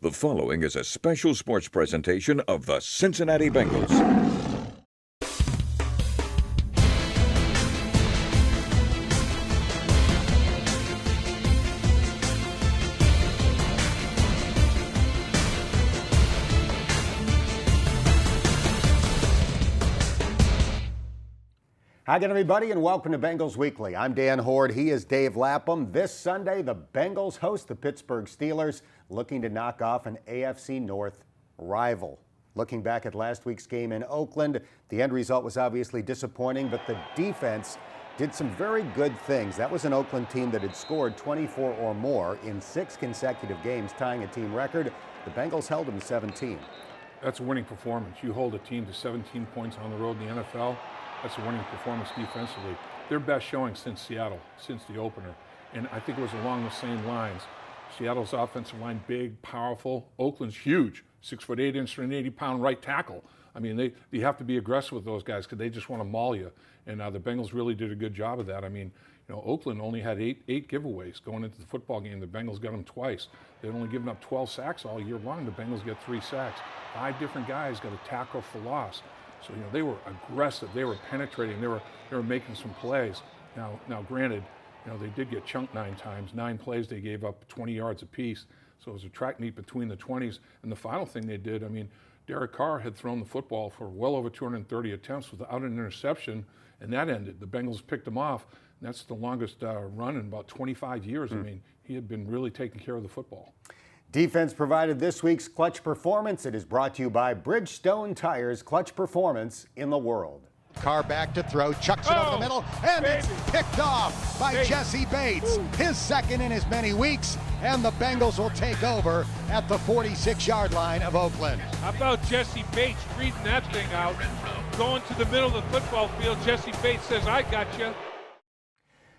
The following is a special sports presentation of the Cincinnati Bengals. Hi again, everybody, and welcome to Bengals Weekly. I'm Dan Horde. He is Dave Lapham. This Sunday, the Bengals host the Pittsburgh Steelers, looking to knock off an AFC North rival. Looking back at last week's game in Oakland, the end result was obviously disappointing, but the defense did some very good things. That was an Oakland team that had scored 24 or more in 6 consecutive games, tying a team record. The Bengals held them to 17. That's a winning performance. You hold a team to 17 points on the road in the NFL. That's a winning performance defensively. Their best showing since Seattle, since the opener. And I think it was along the same lines. Seattle's offensive line, big, powerful. Oakland's huge, 6'8", 180-pound right tackle. I mean, you have to be aggressive with those guys because they just want to maul you. And the Bengals really did a good job of that. I mean, Oakland only had eight giveaways going into the football game. The Bengals got them twice. They'd only given up 12 sacks all year long. The Bengals get 3 sacks. 5 different guys got a tackle for loss. So they were aggressive. They were penetrating. They were making some plays. Now, granted, they did get chunked 9 times. 9 plays they gave up 20 yards apiece. So it was a track meet between the 20s. And the final thing they did, Derek Carr had thrown the football for well over 230 attempts without an interception, and that ended. The Bengals picked him off, and that's the longest run in about 25 years. He had been really taking care of the football. Defense provided this week's clutch performance. It is brought to you by Bridgestone Tires, clutch performance in the world. Carr back to throw, chucks it over the middle, and it's picked off by Jesse Bates. His second in as many weeks, and the Bengals will take over at the 46-yard line of Oakland. How about Jesse Bates reading that thing out, going to the middle of the football field? Jesse Bates says, I got you.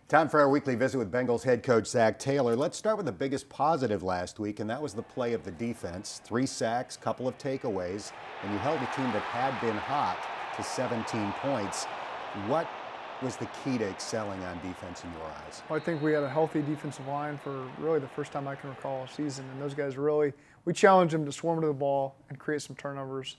Time for our weekly visit with Bengals head coach Zach Taylor. Let's start with the biggest positive last week, and that was the play of the defense. 3 sacks, couple of takeaways, and you held a team that had been hot to 17 points. What was the key to excelling on defense in your eyes? Well, I think we had a healthy defensive line for really the first time I can recall all season, and those guys we challenged them to swarm to the ball and create some turnovers.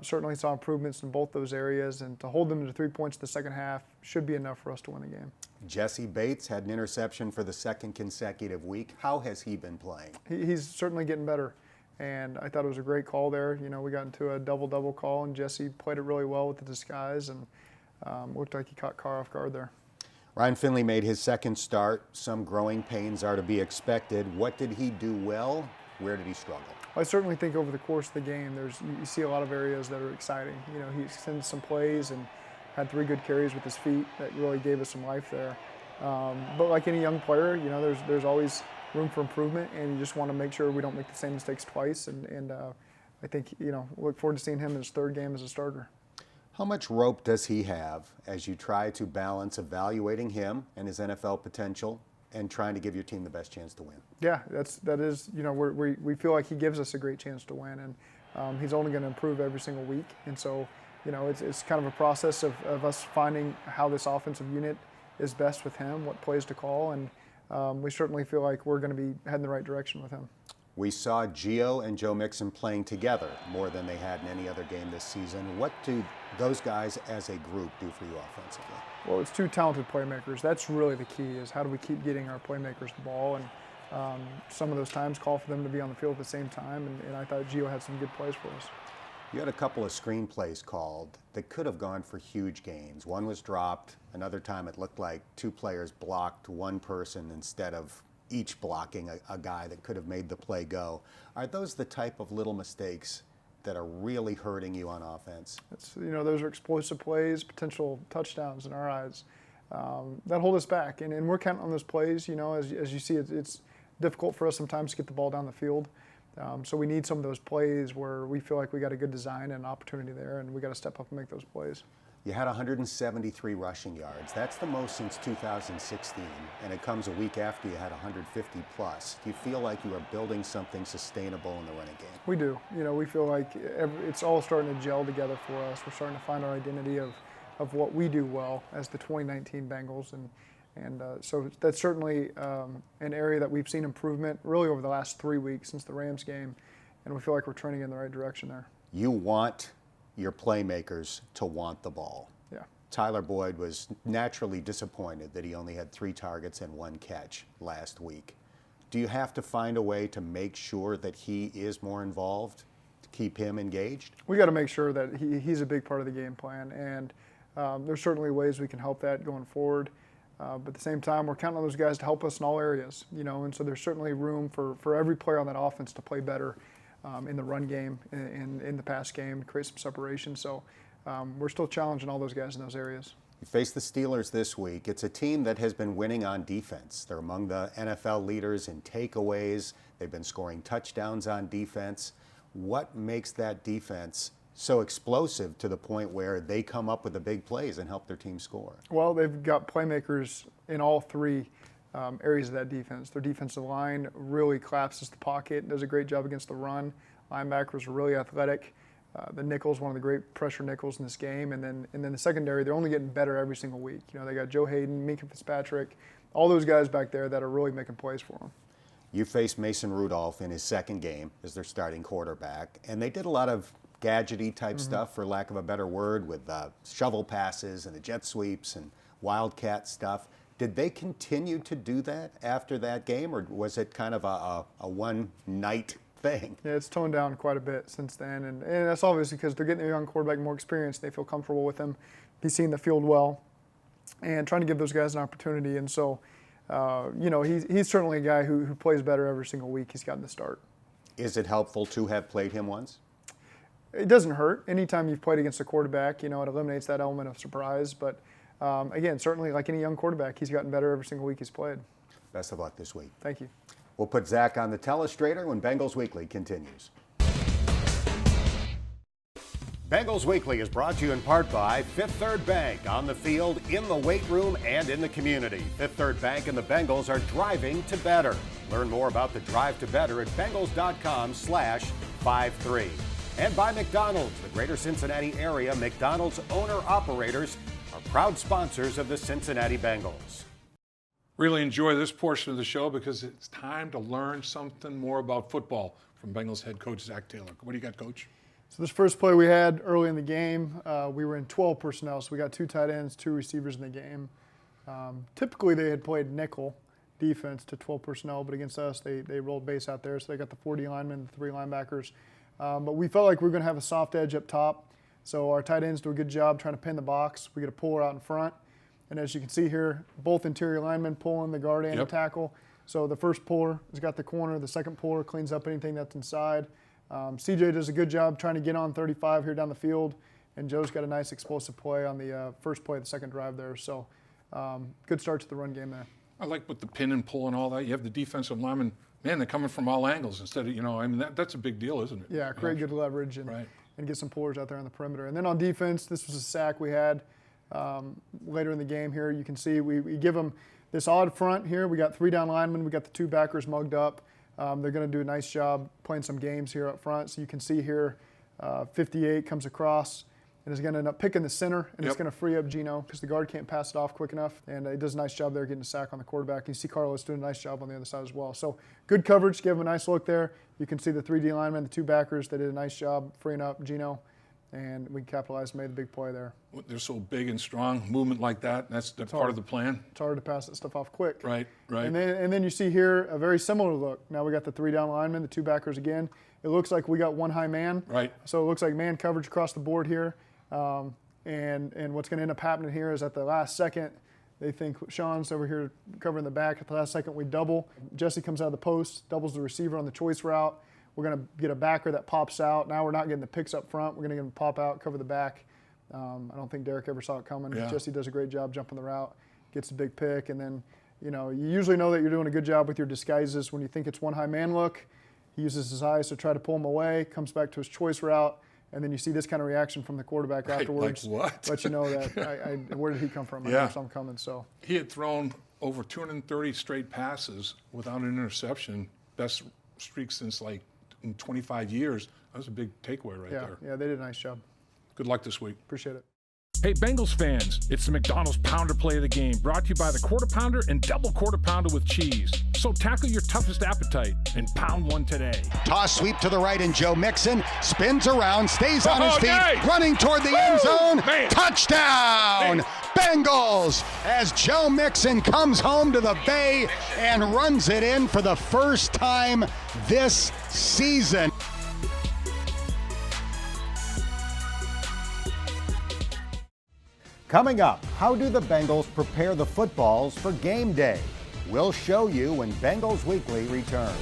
Certainly saw improvements in both those areas, and to hold them to 3 points in the second half should be enough for us to win the game. Jesse Bates had an interception for the 2nd consecutive week. How has he been playing? He's certainly getting better, and I thought it was a great call there. We got into a double-double call, and Jesse played it really well with the disguise, and looked like he caught Carr off guard there. Ryan Finley made his 2nd start. Some growing pains are to be expected. What did he do well? Where did he struggle? I certainly think over the course of the game, you see a lot of areas that are exciting. He extended some plays and had 3 good carries with his feet that really gave us some life there. But like any young player, there's always room for improvement, and you just want to make sure we don't make the same mistakes twice. And I think, look forward to seeing him in his 3rd game as a starter. How much rope does he have as you try to balance evaluating him and his NFL potential and trying to give your team the best chance to win? Yeah, that is, we feel like he gives us a great chance to win, and he's only going to improve every single week. And so, it's kind of a process of us finding how this offensive unit is best with him, what plays to call, and we certainly feel like we're going to be heading the right direction with him. We saw Gio and Joe Mixon playing together more than they had in any other game this season. What do those guys as a group do for you offensively? Well, it's 2 talented playmakers. That's really the key, is how do we keep getting our playmakers the ball, and some of those times call for them to be on the field at the same time, and I thought Gio had some good plays for us. You had a couple of screen plays called that could have gone for huge gains. One was dropped. Another time it looked like 2 players blocked one person instead of each blocking a guy that could have made the play go. Are those the type of little mistakes that are really hurting you on offense? Those are explosive plays, potential touchdowns in our eyes that hold us back, and we're counting on those plays. As you see, it's difficult for us sometimes to get the ball down the field. So we need some of those plays where we feel like we got a good design and opportunity there, and we got to step up and make those plays. You had 173 rushing yards. That's the most since 2016, and it comes a week after you had 150 plus. Do you feel like you are building something sustainable in the running game? We do. We feel like it's all starting to gel together for us. We're starting to find our identity of what we do well as the 2019 Bengals, and And so that's certainly an area that we've seen improvement really over the last 3 weeks since the Rams game, and we feel like we're trending in the right direction there. You want your playmakers to want the ball. Yeah. Tyler Boyd was naturally disappointed that he only had 3 targets and 1 catch last week. Do you have to find a way to make sure that he is more involved, to keep him engaged? We got to make sure that he's a big part of the game plan, and there's certainly ways we can help that going forward. But at the same time, we're counting on those guys to help us in all areas, and so there's certainly room for every player on that offense to play better in the run game, in the pass game, create some separation. So we're still challenging all those guys in those areas. You face the Steelers this week. It's a team that has been winning on defense. They're among the NFL leaders in takeaways. They've been scoring touchdowns on defense. What makes that defense so explosive to the point where they come up with the big plays and help their team score? Well, they've got playmakers in all 3 areas of that defense. Their defensive line really collapses the pocket, does a great job against the run. Linebackers are really athletic. The nickel's one of the great pressure nickels in this game, and then the secondary, they're only getting better every single week. They got Joe Hayden, Minka Fitzpatrick, all those guys back there that are really making plays for them. You faced Mason Rudolph in his 2nd game as their starting quarterback, and they did a lot of gadgety type stuff, for lack of a better word, with shovel passes and the jet sweeps and wildcat stuff. Did they continue to do that after that game, or was it kind of a one-night thing? Yeah, it's toned down quite a bit since then, and that's obviously because they're getting a young quarterback more experience. They feel comfortable with him. He's seeing the field well, and trying to give those guys an opportunity. And so, he's certainly a guy who plays better every single week he's gotten the start. Is it helpful to have played him once? It doesn't hurt. Anytime you've played against a quarterback, it eliminates that element of surprise. But again, certainly like any young quarterback, he's gotten better every single week he's played. Best of luck this week. Thank you. We'll put Zach on the telestrator when Bengals Weekly continues. Bengals Weekly is brought to you in part by Fifth Third Bank, on the field, in the weight room, and in the community. Fifth Third Bank and the Bengals are driving to better. Learn more about the drive to better at Bengals.com/53. And by McDonald's, the greater Cincinnati area. McDonald's owner-operators are proud sponsors of the Cincinnati Bengals. Really enjoy this portion of the show because it's time to learn something more about football from Bengals head coach Zach Taylor. What do you got, Coach? So this first play we had early in the game, we were in 12 personnel, so we got 2 tight ends, 2 receivers in the game. Typically they had played nickel defense to 12 personnel, but against us they rolled base out there, so they got the 40 linemen, the 3 linebackers. But we felt like we were going to have a soft edge up top, so our tight ends do a good job trying to pin the box. We get a puller out in front, and as you can see here, both interior linemen pulling the guard and the tackle. So the first puller has got the corner, the second puller cleans up anything that's inside. CJ does a good job trying to get on 35 here down the field, and Joe's got a nice explosive play on the first play of the second drive there. So good start to the run game there. I like with the pin and pull and all that. You have the defensive linemen, man, they're coming from all angles instead of, that's a big deal, isn't it? Yeah, create good leverage and get some pullers out there on the perimeter. And then on defense, this was a sack we had later in the game here. You can see we give them this odd front here. We got 3 down linemen. We got the 2 backers mugged up. They're going to do a nice job playing some games here up front. So you can see here 58 comes across and is going to end up picking the center, and it's going to free up Gino because the guard can't pass it off quick enough. And he does a nice job there getting a sack on the quarterback. You see Carlos doing a nice job on the other side as well. So good coverage, give him a nice look there. You can see the 3 D linemen, the 2 backers, they did a nice job freeing up Gino, and we capitalized and made the big play there. They're so big and strong, movement like that, that's part of the plan. It's hard to pass that stuff off quick. Right. And then you see here a very similar look. Now we got the 3 down linemen, the 2 backers again. It looks like we got 1 high man. Right. So it looks like man coverage across the board here. And what's going to end up happening here is at the last second, they think Sean's over here covering the back. At the last second, we double. Jesse comes out of the post, doubles the receiver on the choice route. We're going to get a backer that pops out. Now we're not getting the picks up front. We're going to get him pop out, cover the back. I don't think Derek ever saw it coming. Yeah. Jesse does a great job jumping the route, gets a big pick, and then you usually know that you're doing a good job with your disguises when you think it's 1 high man look. He uses his eyes to try to pull him away, comes back to his choice route, and then you see this kind of reaction from the quarterback afterwards. Like what? Let you know that where did he come from? I know something coming. So he had thrown over 230 straight passes without an interception. Best streak since in 25 years. That was a big takeaway right there. Yeah, they did a nice job. Good luck this week. Appreciate it. Hey, Bengals fans, it's the McDonald's Pounder Play of the Game, brought to you by the Quarter Pounder and Double Quarter Pounder with cheese. So tackle your toughest appetite and pound one today. Toss sweep to the right, and Joe Mixon spins around, stays on his feet, nice. running toward the end zone. Man. Touchdown! Man. Bengals! As Joe Mixon comes home to the Bay and runs it in for the first time this season. Coming up, how do the Bengals prepare the footballs for game day? We'll show you when Bengals Weekly returns.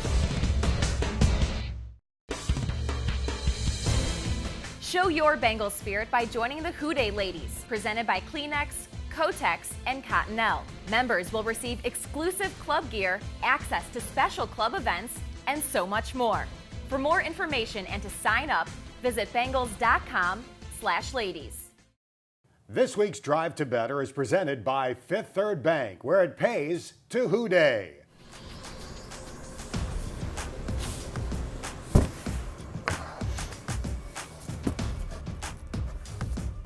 Show your Bengals spirit by joining the Who Day Ladies, presented by Kleenex, Kotex, and Cottonelle. Members will receive exclusive club gear, access to special club events, and so much more. For more information and to sign up, visit Bengals.com/ladies. This week's Drive to Better is presented by Fifth Third Bank, where it pays to Who Day.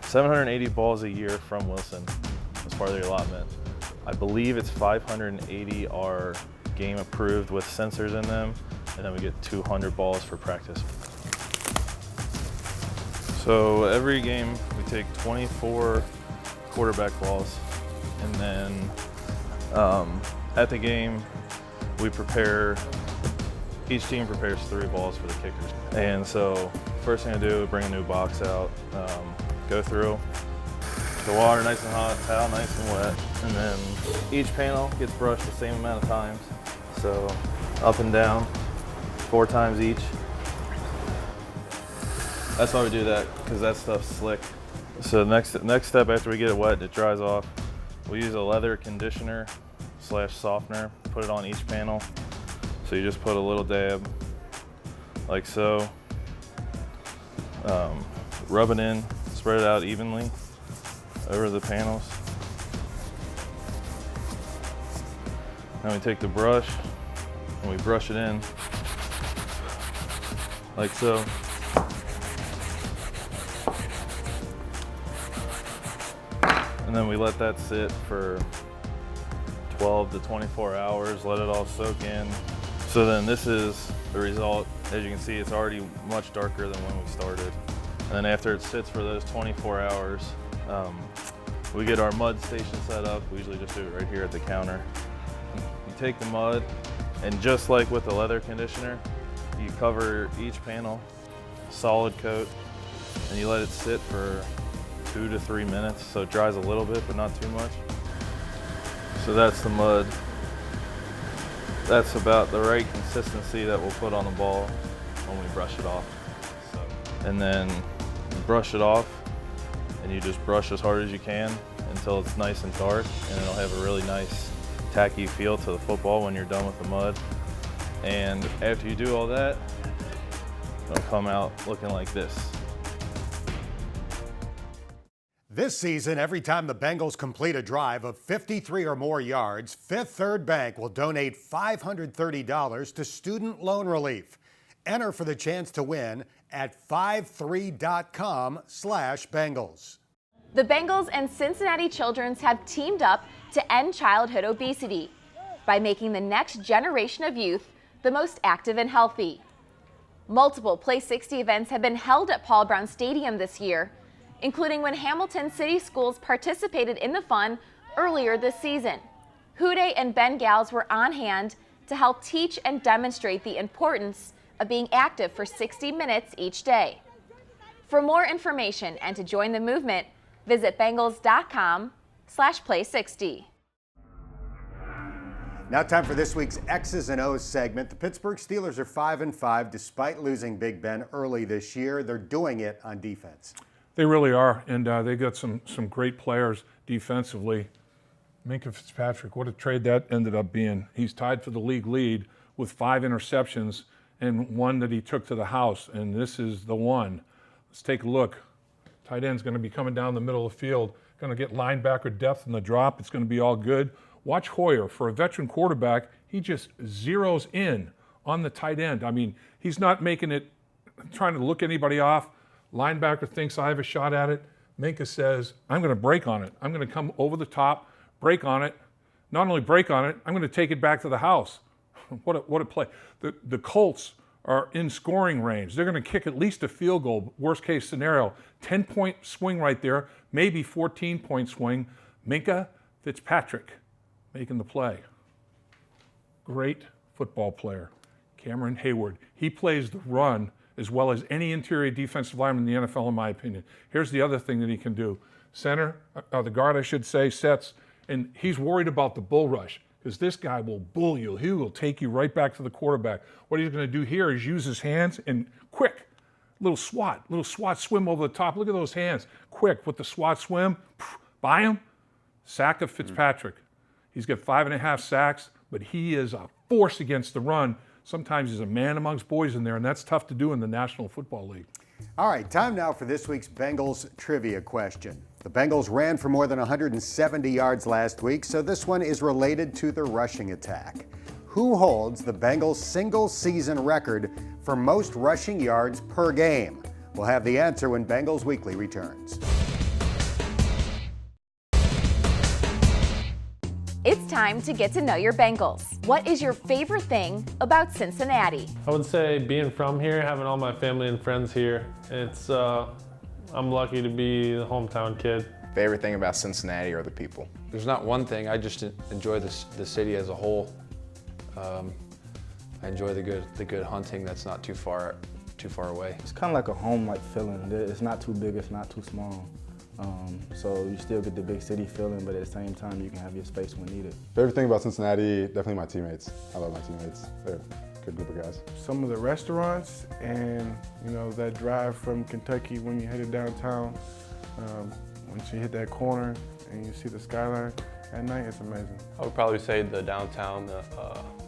$780 balls a year from Wilson as part of the allotment. I believe it's 580 are game approved with sensors in them, and then we get 200 balls for practice. So every game we take 24 quarterback balls, and then at the game we prepare, each team prepares 3 balls for the kickers. And so first thing I do, bring a new box out, go through the water nice and hot, towel nice and wet, and then each panel gets brushed the same amount of times. So up and down 4 times each. That's why we do that, because that stuff's slick. So next step after we get it wet and it dries off, we use a leather conditioner / softener, put it on each panel. So you just put a little dab, like so. Rub it in, spread it out evenly over the panels. Then we take the brush and we brush it in, like so. And then we let that sit for 12 to 24 hours, let it all soak in. So then this is the result. As you can see, it's already much darker than when we started. And then after it sits for those 24 hours, we get our mud station set up. We usually just do it right here at the counter. You take the mud, and just like with the leather conditioner, you cover each panel, solid coat, and you let it sit for 2 to 3 minutes, so it dries a little bit, but not too much. So that's the mud. That's about the right consistency that we'll put on the ball when we brush it off. So, and then you brush it off, and you just brush as hard as you can until it's nice and dark, and it'll have a really nice tacky feel to the football when you're done with the mud. And after you do all that, it'll come out looking like this. This season, every time the Bengals complete a drive of 53 or more yards, Fifth Third Bank will donate $530 to student loan relief. Enter for the chance to win at 53.com/Bengals. The Bengals and Cincinnati Children's have teamed up to end childhood obesity by making the next generation of youth the most active and healthy. Multiple Play 60 events have been held at Paul Brown Stadium this year, including when Hamilton City Schools participated in the fun earlier this season. Who Day and Bengals were on hand to help teach and demonstrate the importance of being active for 60 minutes each day. For more information and to join the movement, visit Bengals.com/play60. Now time for this week's X's and O's segment. The Pittsburgh Steelers are 5-5 despite losing Big Ben early this year. They're doing it on defense. They really are, and they got some great players defensively. Minkah Fitzpatrick, what a trade that ended up being. He's tied for the league lead with 5 interceptions and 1 that he took to the house, and this is the one. Let's take a look. Tight end's going to be coming down the middle of the field, going to get linebacker depth in the drop. It's going to be all good. Watch Hoyer. For a veteran quarterback, he just zeroes in on the tight end. I mean, he's not making it, trying to look anybody off. Linebacker thinks I have a shot at it. Minka says, I'm going to break on it. I'm going to come over the top, break on it. Not only break on it, I'm going to take it back to the house. What a play. The Colts are in scoring range. They're going to kick at least a field goal, worst case scenario. 10-point swing right there, maybe 14-point swing. Minka Fitzpatrick making the play. Great football player. Cameron Hayward. He plays the run as well as any interior defensive lineman in the NFL, in my opinion. Here's the other thing that he can do. Center, the guard, I should say, sets, and he's worried about the bull rush because this guy will bull you. He will take you right back to the quarterback. What he's going to do here is use his hands and quick, little swat swim over the top. Look at those hands. Quick with the swat swim. By him, sack of Fitzpatrick. He's got 5.5 sacks, but he is a force against the run. Sometimes he's a man amongst boys in there, and that's tough to do in the National Football League. All right, time now for this week's Bengals trivia question. The Bengals ran for more than 170 yards last week, so this one is related to the rushing attack. Who holds the Bengals' single-season record for most rushing yards per game? We'll have the answer when Bengals Weekly returns. It's time to get to know your Bengals. What is your favorite thing about Cincinnati? I would say being from here, having all my family and friends here, I'm lucky to be the hometown kid. Favorite thing about Cincinnati are the people. There's not one thing, I just enjoy the city as a whole. I enjoy the good hunting that's not too far away. It's kind of like a home-like feeling. It's not too big, it's not too small. So you still get the big city feeling, but at the same time, you can have your space when needed. Favorite thing about Cincinnati, definitely my teammates. I love my teammates. They're a good group of guys. Some of the restaurants and, that drive from Kentucky when you headed downtown, once you hit that corner and you see the skyline at night, it's amazing. I would probably say the downtown,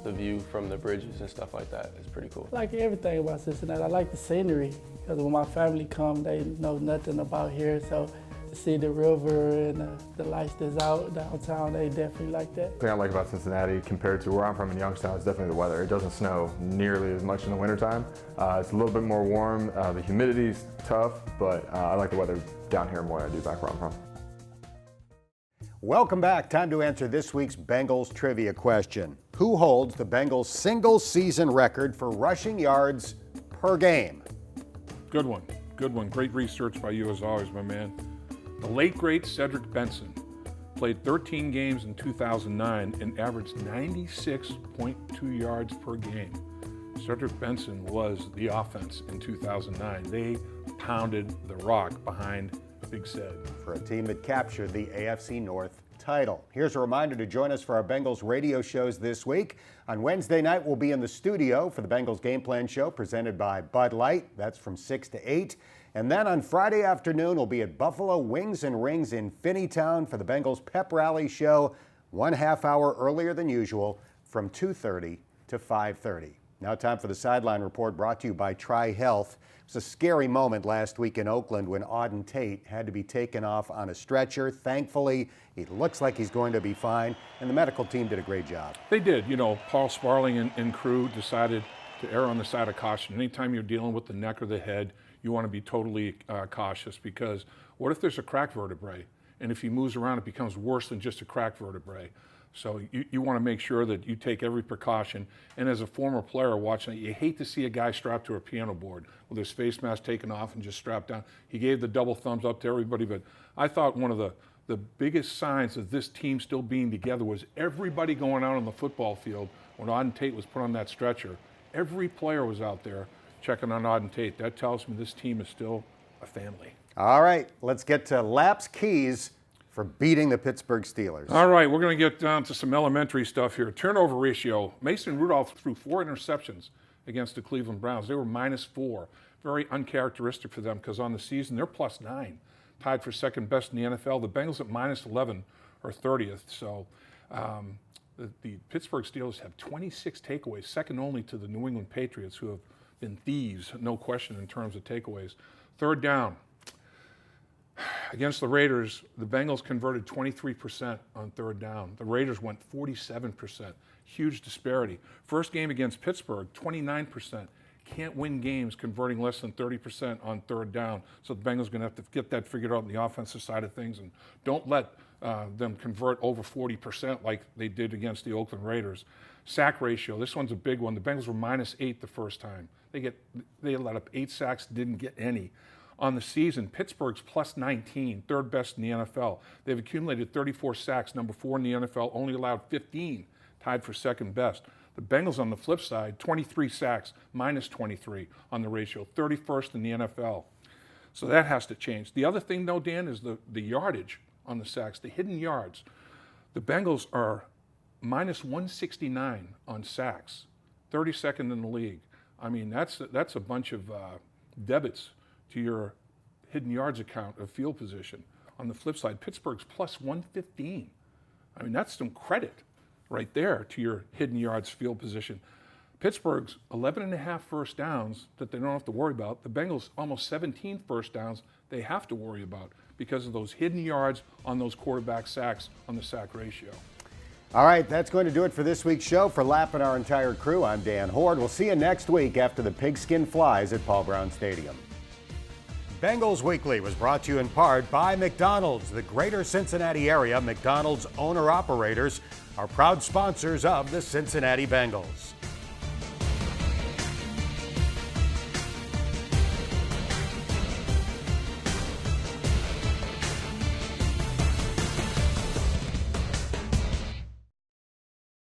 the view from the bridges and stuff like that is pretty cool. I like everything about Cincinnati. I like the scenery, because when my family come, they know nothing about here, so to see the river and the lights that's out downtown, they definitely like that. The thing I like about Cincinnati compared to where I'm from in Youngstown is definitely the weather. It doesn't snow nearly as much in the wintertime. It's a little bit more warm. The humidity's tough, but I like the weather down here more than I do back where I'm from. Welcome back. Time to answer this week's Bengals trivia question. Who holds the Bengals' single-season record for rushing yards per game? Good one. Great research by you as always, my man. The late, great Cedric Benson played 13 games in 2009 and averaged 96.2 yards per game. Cedric Benson was the offense in 2009. They pounded the rock behind Big Ced. For a team that captured the AFC North title. Here's a reminder to join us for our Bengals radio shows this week. On Wednesday night, we'll be in the studio for the Bengals Game Plan Show presented by Bud Light. That's from 6 to 8. And then on Friday afternoon, we'll be at Buffalo Wings and Rings in Finneytown for the Bengals Pep Rally Show, 1/2 hour earlier than usual from 2:30 to 5:30. Now time for the Sideline Report brought to you by Tri-Health. It was a scary moment last week in Oakland when Auden Tate had to be taken off on a stretcher. Thankfully, it looks like he's going to be fine, and the medical team did a great job. They did. Paul Sparling and crew decided to err on the side of caution. Anytime you're dealing with the neck or the head, you want to be totally cautious, because what if there's a cracked vertebrae? And if he moves around, it becomes worse than just a cracked vertebrae. So you want to make sure that you take every precaution. And as a former player watching it, you hate to see a guy strapped to a piano board with his face mask taken off and just strapped down. He gave the double thumbs up to everybody, but I thought one of the biggest signs of this team still being together was everybody going out on the football field when Auden Tate was put on that stretcher. Every player was out there checking on Auden Tate. That tells me this team is still a family. All right, let's get to Lap's keys for beating the Pittsburgh Steelers. All right, we're going to get down to some elementary stuff here. Turnover ratio. Mason Rudolph threw 4 interceptions against the Cleveland Browns. They were -4. Very uncharacteristic for them, because on the season they're +9, tied for second best in the NFL. The Bengals at -11 are 30th. So the Pittsburgh Steelers have 26 takeaways, second only to the New England Patriots, who have been thieves, no question, in terms of takeaways. Third down. Against the Raiders, the Bengals converted 23% on third down. The Raiders went 47%. Huge disparity. First game against Pittsburgh, 29%. can't win games converting less than 30% on third down. So the Bengals are going to have to get that figured out on the offensive side of things, and don't let them convert over 40% like they did against the Oakland Raiders. Sack ratio, this one's a big one. The Bengals were -8 the first time. They let up 8 sacks, didn't get any. On the season, Pittsburgh's +19, third best in the NFL. They've accumulated 34 sacks, number 4 in the NFL, only allowed 15, tied for second best. The Bengals on the flip side, 23 sacks, -23 on the ratio, 31st in the NFL. So that has to change. The other thing though, Dan, is the yardage on the sacks, the hidden yards. The Bengals are -169 on sacks, 32nd in the league. I mean, that's a bunch of debits to your hidden yards account of field position. On the flip side, Pittsburgh's +115. I mean, that's some credit right there to your hidden yards field position. Pittsburgh's 11.5 first downs that they don't have to worry about. The Bengals almost 17 first downs they have to worry about because of those hidden yards on those quarterback sacks on the sack ratio. All right, that's going to do it for this week's show. For Lapp and our entire crew, I'm Dan Horde. We'll see you next week after the Pigskin Flies at Paul Brown Stadium. Bengals Weekly was brought to you in part by McDonald's. The greater Cincinnati area McDonald's owner-operators are proud sponsors of the Cincinnati Bengals.